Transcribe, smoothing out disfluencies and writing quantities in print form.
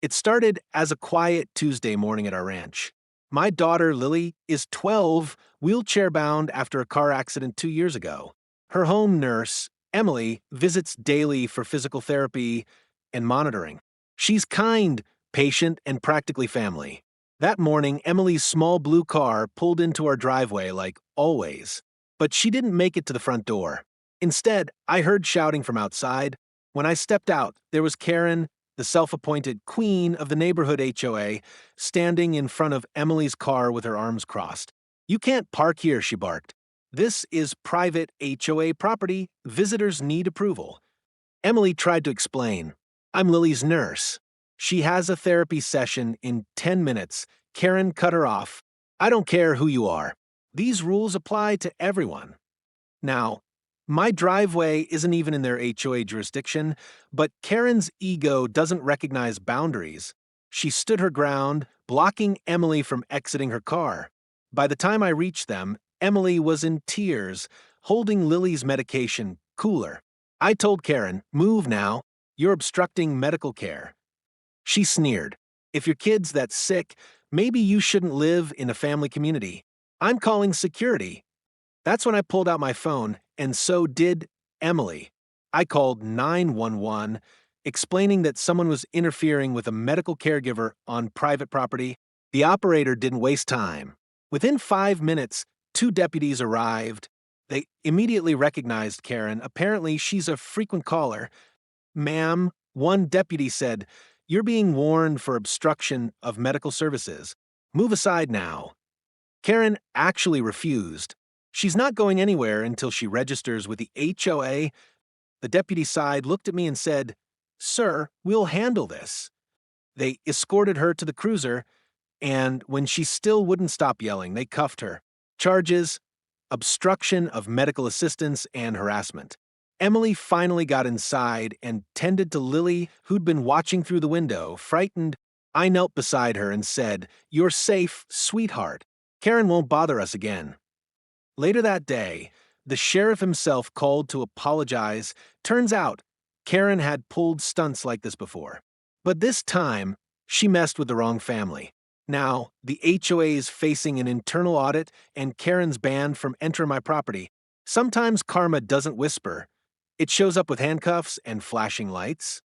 It started as a quiet Tuesday morning at our ranch. My daughter, Lily, is 12, wheelchair bound after a car accident 2 years ago. Her home nurse, Emily, visits daily for physical therapy and monitoring. She's kind, patient, and practically family. That morning, Emily's small blue car pulled into our driveway like always, but she didn't make it to the front door. Instead, I heard shouting from outside. When I stepped out, there was Karen, the self-appointed queen of the neighborhood HOA, standing in front of Emily's car with her arms crossed. "You can't park here," she barked. "This is private HOA property. Visitors need approval." Emily tried to explain. "I'm Lily's nurse. She has a therapy session in 10 minutes. Karen cut her off. "I don't care who you are. These rules apply to everyone." Now, my driveway isn't even in their HOA jurisdiction, but Karen's ego doesn't recognize boundaries. She stood her ground, blocking Emily from exiting her car. By the time I reached them, Emily was in tears, holding Lily's medication cooler. I told Karen, "Move now. You're obstructing medical care." She sneered. "If your kid's that sick, maybe you shouldn't live in a family community. I'm calling security." That's when I pulled out my phone, and so did Emily. I called 911, explaining that someone was interfering with a medical caregiver on private property. The operator didn't waste time. Within 5 minutes, 2 deputies arrived. They immediately recognized Karen. Apparently, she's a frequent caller. "Ma'am," one deputy said, "you're being warned for obstruction of medical services. Move aside now." Karen actually refused. "She's not going anywhere until she registers with the HOA. The deputy side looked at me and said, "Sir, we'll handle this." They escorted her to the cruiser, and when she still wouldn't stop yelling, they cuffed her. Charges: obstruction of medical assistance and harassment. Emily finally got inside and tended to Lily, who'd been watching through the window, frightened. I knelt beside her and said, "You're safe, sweetheart. Karen won't bother us again." Later that day, the sheriff himself called to apologize. Turns out, Karen had pulled stunts like this before. But this time, she messed with the wrong family. Now, the HOA is facing an internal audit, and Karen's banned from entering my property. Sometimes karma doesn't whisper. It shows up with handcuffs and flashing lights.